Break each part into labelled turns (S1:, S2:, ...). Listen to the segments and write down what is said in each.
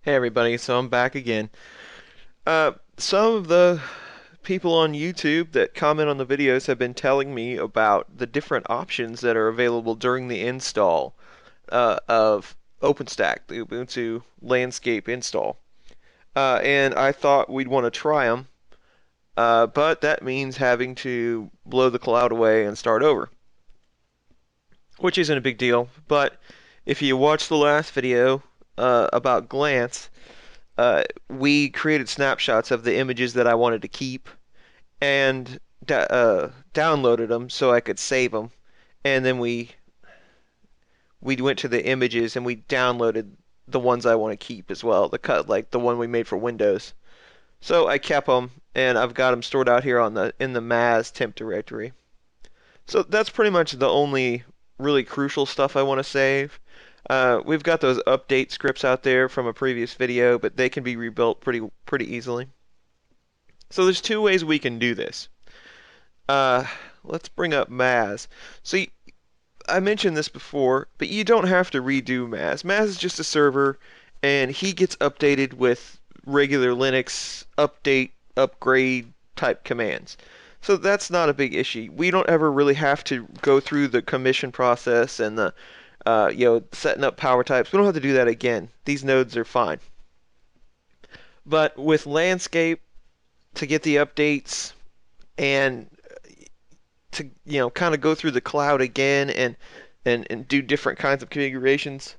S1: Hey everybody, so I'm back again. Some of the people on YouTube that comment on the videos have been telling me about the different options that are available during the install of Openstack, the Ubuntu landscape install. And I thought we'd want to try them, but that means having to blow the cloud away and start over, which isn't a big deal. But if you watch the last video about Glance, we created snapshots of the images that I wanted to keep and downloaded them so I could save them. And then we went to the images and we downloaded the ones I want to keep as well. The cut like the one we made for Windows. So I kept them and I've got them stored out here on the in the Maz temp directory. So that's pretty much the only really crucial stuff I want to save. We've got those update scripts out there from a previous video, but they can be rebuilt pretty easily. So there's two ways we can do this. Uh, let's bring up Maz. So I mentioned this before, but you don't have to redo Maz. Maz is just a server, and he gets updated with regular Linux update, upgrade type commands. So that's not a big issue. We don't ever really have to go through the commission process and the setting up power types. We don't have to do that again. These nodes are fine. But with landscape, to get the updates and to kind of go through the cloud again and do different kinds of configurations,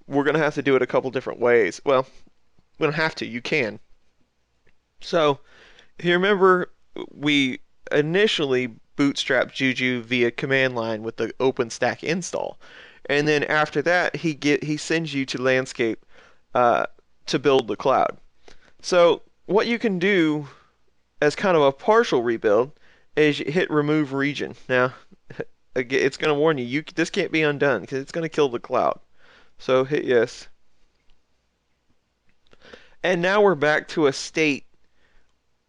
S1: we're going to have to do it a couple different ways. Well, we don't have to. You can. So if you remember, we initially bootstrapped Juju via command line with the OpenStack install, and then after that he sends you to landscape uh, to build the cloud. So what you can do as kind of a partial rebuild is you hit remove region. Now it's going to warn you, this can't be undone because it's going to kill the cloud. So hit yes. And now we're back to a state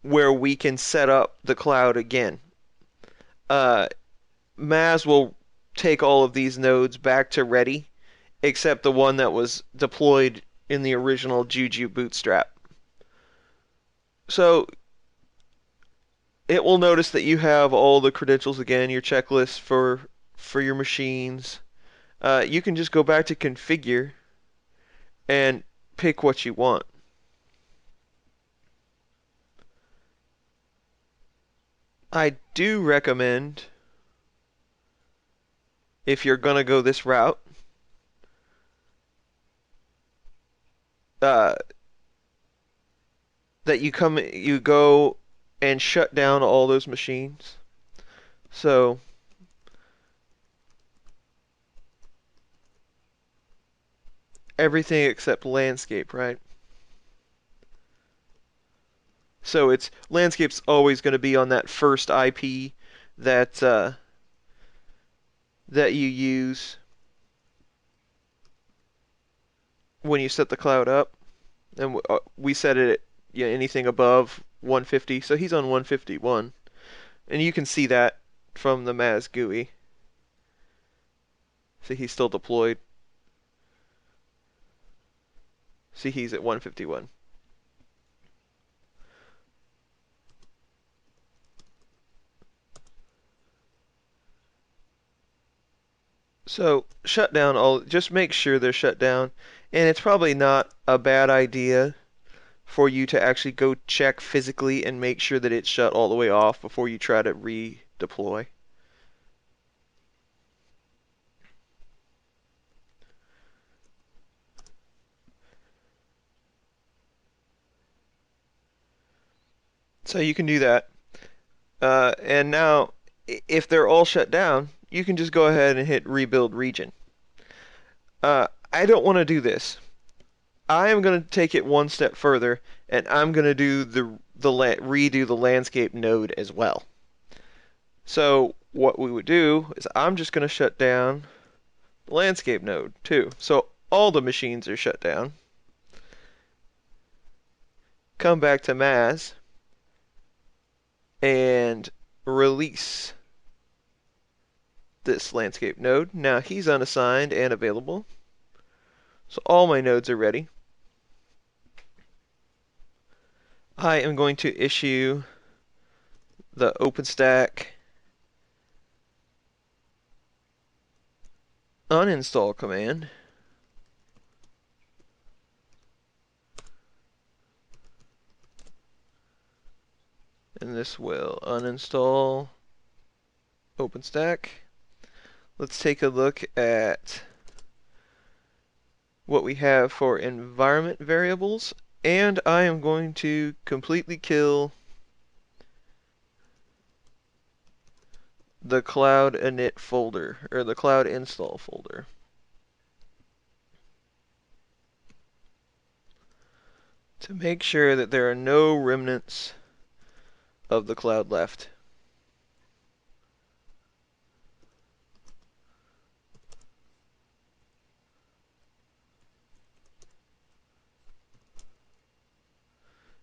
S1: where we can set up the cloud again. Uh, Maz will take all of these nodes back to ready, except the one that was deployed in the original Juju bootstrap. So it will notice that you have all the credentials again, your checklist for your machines. You can just go back to configure and pick what you want. I do recommend, if you're gonna go this route, uh, that you go and shut down all those machines. So everything except landscape, right? So it's landscape's always going to be on that first IP that that you use when you set the cloud up, and we set it at anything above 150. So he's on 151, and you can see that from the Maz GUI. See, he's still deployed. See, he's at 151. So shut down all. Just make sure they're shut down, and it's probably not a bad idea for you to actually go check physically and make sure that it's shut all the way off before you try to redeploy. So you can do that. And now, if they're all shut down, you can just go ahead and hit rebuild region. I don't want to do this. I am going to take it one step further, and I'm going to do redo the landscape node as well. So what we would do is I'm just going to shut down the landscape node too. So all the machines are shut down. Come back to Maz and release this landscape node. Now he's unassigned and available. So all my nodes are ready. I am going to issue the Openstack uninstall command. And this will uninstall Openstack. Let's take a look at what we have for environment variables, and I am going to completely kill the cloud init folder, or the cloud install folder. To make sure that there are no remnants of the cloud left.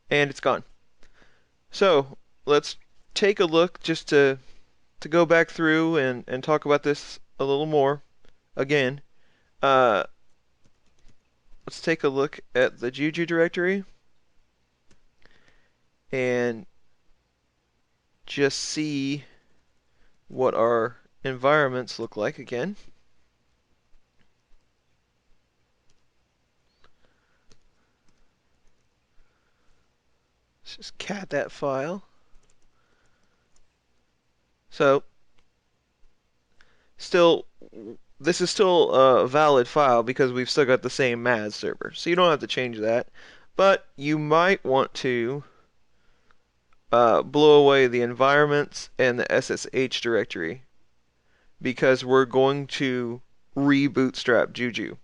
S1: And it's gone. So let's take a look just to go back through and talk about this a little more again. Let's take a look at the Juju directory and just see what our environments look like again. Let's just cat that file. So this is still a valid file because we've still got the same MAS server. So you don't have to change that. But you might want to blow away the environments and the SSH directory because we're going to rebootstrap Juju.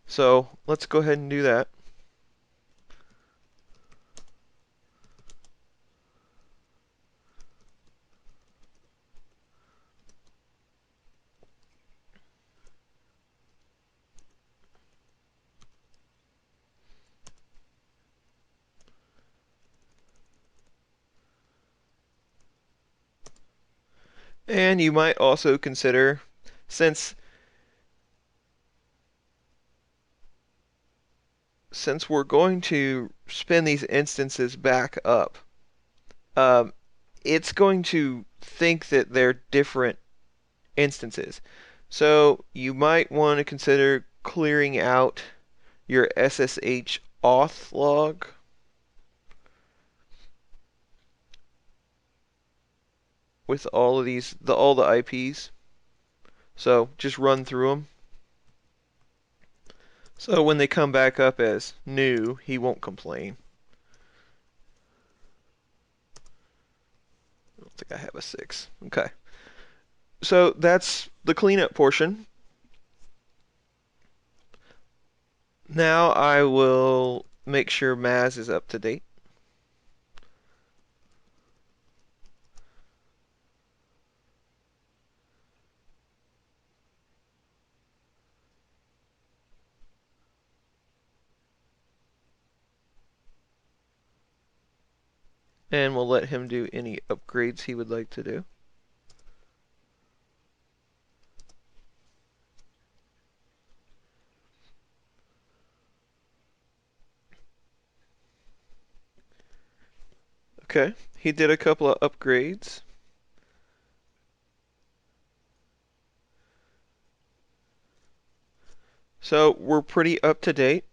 S1: So let's go ahead and do that. And you might also consider, since we're going to spin these instances back up, um, it's going to think that they're different instances. So you might want to consider clearing out your SSH auth log with all of these, all the IPs. So just run through them. So when they come back up as new, he won't complain. I don't think I have a 6. Okay. So that's the cleanup portion. Now I will make sure MAS is up to date. And we'll let him do any upgrades he would like to do. Okay, he did a couple of upgrades. So we're pretty up to date.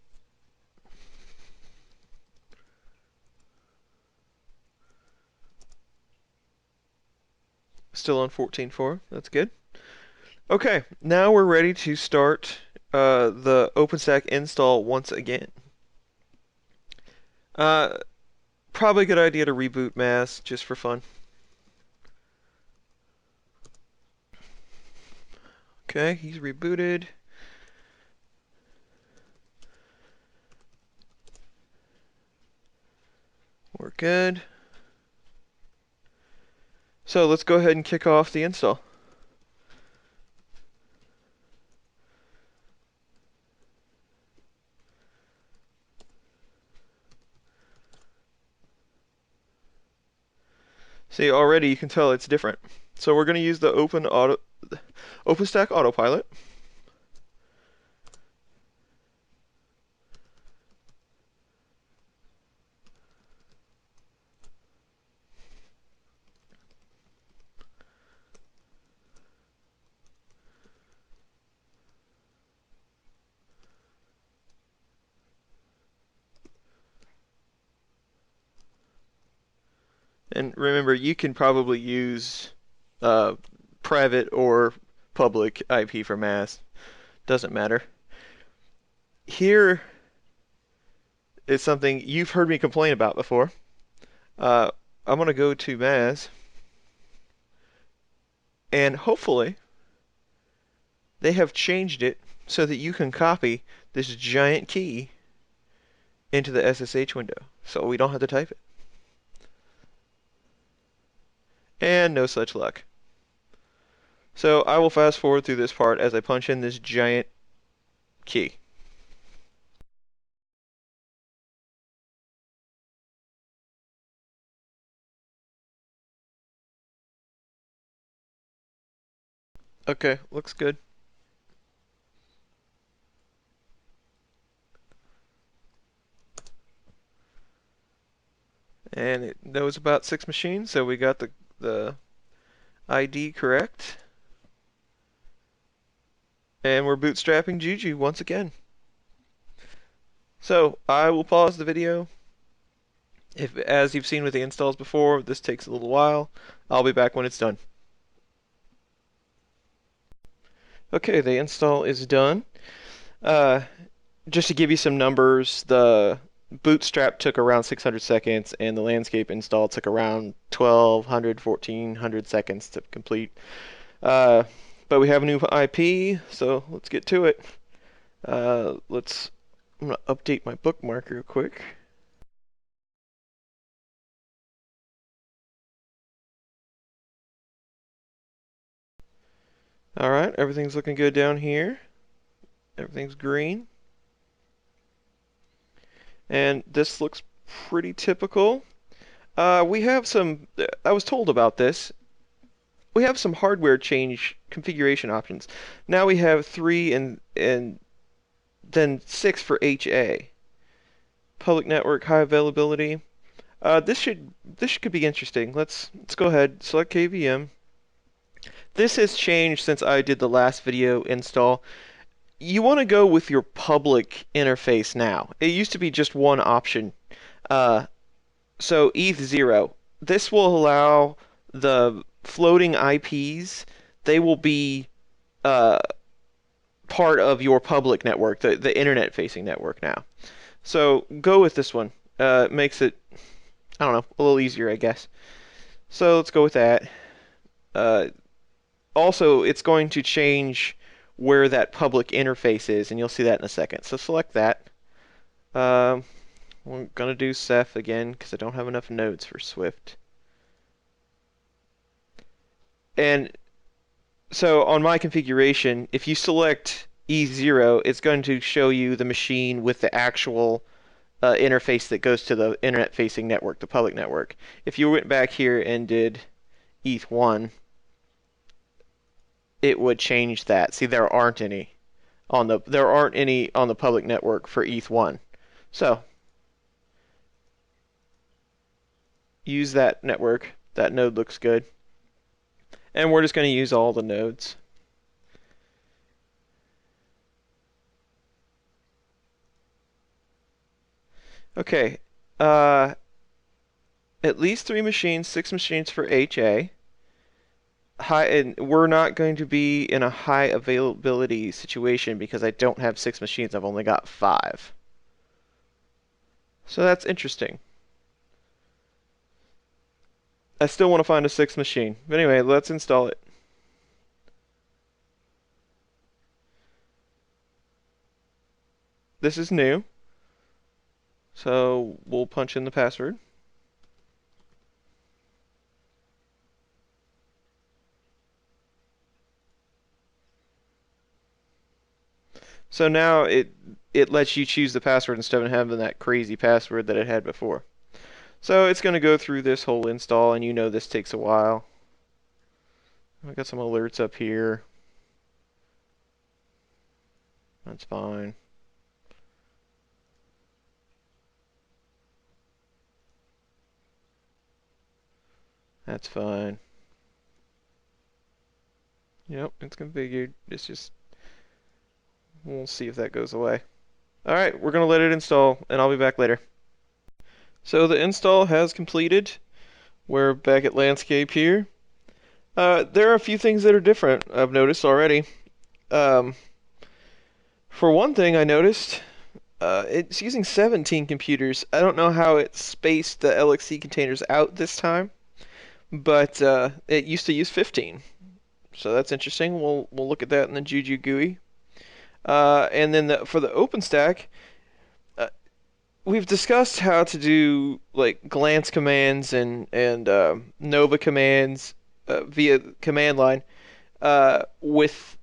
S1: Still on 14.4, that's good. Okay, now we're ready to start the OpenStack install once again. Probably a good idea to reboot MAS just for fun. Okay, he's rebooted. We're good. So let's go ahead and kick off the install. See, already you can tell it's different. So we're going to use the OpenStack Autopilot. And remember, you can probably use uh, private or public IP for mass. Doesn't matter. Here is something you've heard me complain about before. Uh, I'm going to go to mass, and hopefully they have changed it so that you can copy this giant key into the SSH window, so we don't have to type it. And no such luck. So I will fast forward through this part as I punch in this giant key. Okay, looks good. And it knows about 6 machines, so we got the ID correct. And we're bootstrapping Juju once again. So I will pause the video. If, as you've seen with the installs before, this takes a little while. I'll be back when it's done. Okay, the install is done. Uh, just to give you some numbers, the bootstrap took around 600 seconds, and the landscape install took around 1200, 1400 seconds to complete. But we have a new IP, so let's get to it. I'm gonna update my bookmark real quick. Alright, everything's looking good down here. Everything's green. And this looks pretty typical. We have some, I was told about this. We have some hardware change configuration options. Now we have 3 and then 6 for HA. Public network high availability. This could be interesting. Let's go ahead, select KVM. This has changed since I did the last video install. You want to go with your public interface now. It used to be just one option. Uh, so ETH0. This will allow the floating IPs. They will be uh, part of your public network, the internet-facing network now. So go with this one. It makes it, I don't know, a little easier, I guess. So let's go with that. Uh, Also, it's going to change where that public interface is, and you'll see that in a second. So select that. Um, we're going to do Ceph again because I don't have enough nodes for Swift. And so on my configuration, if you select E0, it's going to show you the machine with the actual interface that goes to the internet-facing network, the public network. If you went back here and did ETH1, it would change that. See, there aren't any on the public network for ETH1. So use that network. That node looks good. And we're just going to use all the nodes. Okay. Uh, at least 3 machines, 6 machines for HA. And we're not going to be in a high availability situation because I don't have 6 machines. I've only got 5. So that's interesting. I still want to find a 6th machine. But anyway, let's install it. This is new. So we'll punch in the password. So now it lets you choose the password instead of having that crazy password that it had before. So it's going to go through this whole install, and you know this takes a while. I got some alerts up here. That's fine. That's fine. Yep, it's configured. We'll see if that goes away. Alright, we're going to let it install, and I'll be back later. So the install has completed. We're back at landscape here. There are a few things that are different, I've noticed already. Um, for one thing, I noticed it's using 17 computers. I don't know how it spaced the LXC containers out this time, but it used to use 15. So that's interesting. We'll look at that in the Juju GUI. And then for the OpenStack, uh, we've discussed how to do like glance commands and Nova commands via command line with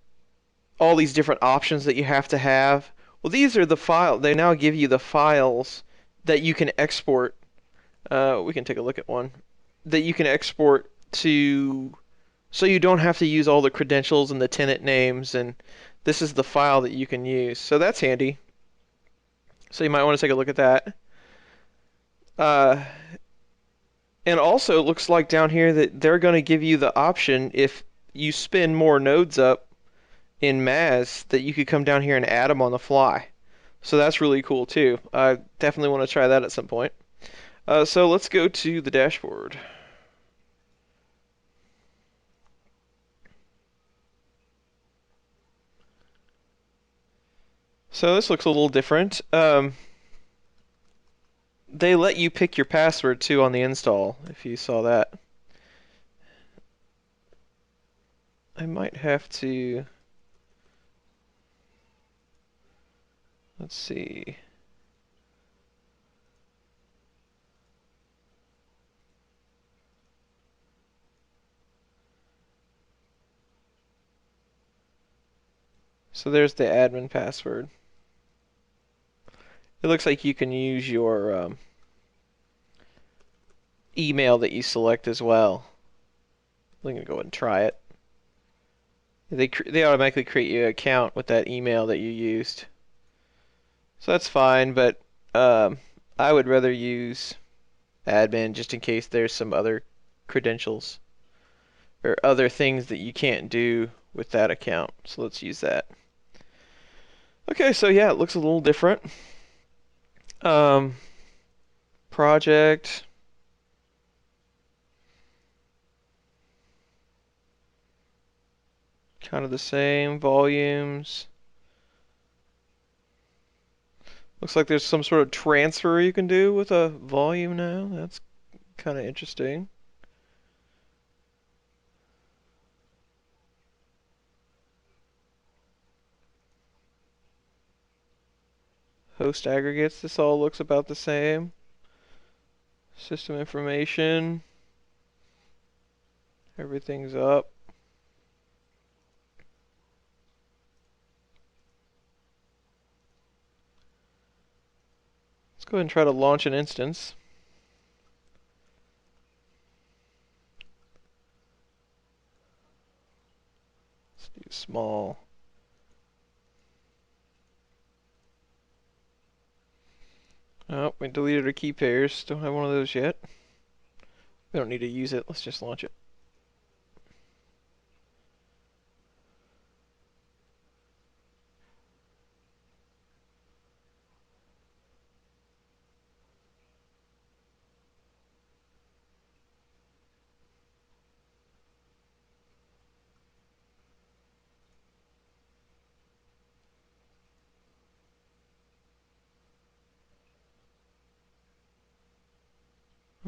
S1: all these different options that you have to have. Well, these are the file. They now give you the files that you can export. We can take a look at one that you can export to, so you don't have to use all the credentials and the tenant names. And this is the file that you can use. So that's handy. So you might want to take a look at that. Uh, and also, it looks like down here that they're going to give you the option if you spin more nodes up in Maz that you could come down here and add them on the fly. So that's really cool too. I definitely want to try that at some point. So let's go to the dashboard. So this looks a little different. They let you pick your password too on the install, if you saw that. I might have to, let's see. So there's the admin password. It looks like you can use your email that you select as well. I'm gonna go ahead and try it. They automatically create you an account with that email that you used. So that's fine, but um, I would rather use admin just in case there's some other credentials or other things that you can't do with that account. So let's use that. Okay, so yeah, it looks a little different. Um, project, kind of the same. Volumes. Looks like there's some sort of transfer you can do with a volume now. That's kind of interesting. Host aggregates, this all looks about the same. System information, everything's up. Let's go ahead and try to launch an instance. Let's do small. Oh, we deleted our key pairs. Don't have one of those yet. We don't need to use it. Let's just launch it.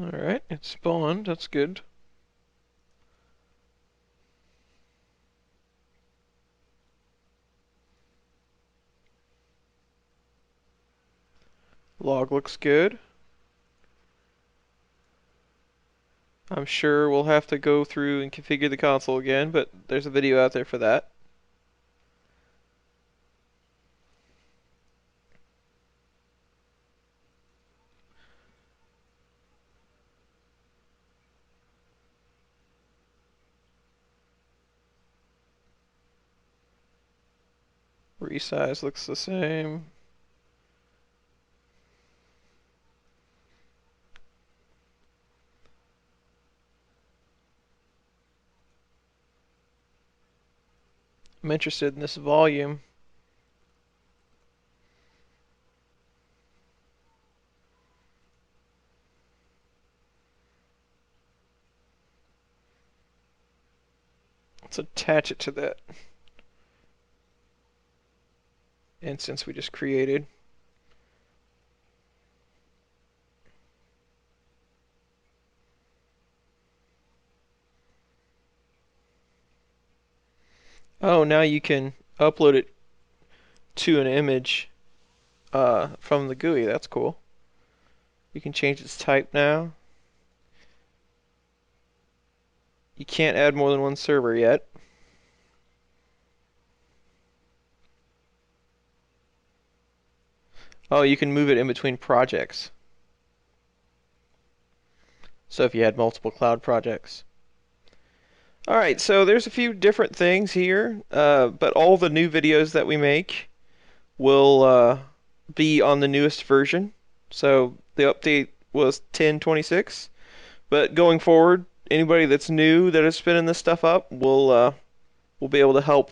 S1: Alright, it spawned. That's good. Log looks good. I'm sure we'll have to go through and configure the console again, but there's a video out there for that. Resize looks the same. I'm interested in this volume. Let's attach it to that instance we just created. Oh, now you can upload it to an image from the GUI. That's cool. You can change its type now. You can't add more than one server yet. Oh, you can move it in between projects. So if you had multiple cloud projects. Alright, so there's a few different things here, but all the new videos that we make will be on the newest version. So the update was 10.26, but going forward, anybody that's new that is spinning this stuff up will be able to help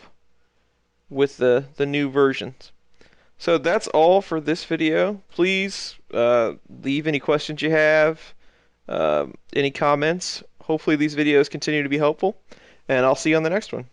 S1: with the new versions. So that's all for this video. Please leave any questions you have, any comments. Hopefully these videos continue to be helpful, and I'll see you on the next one.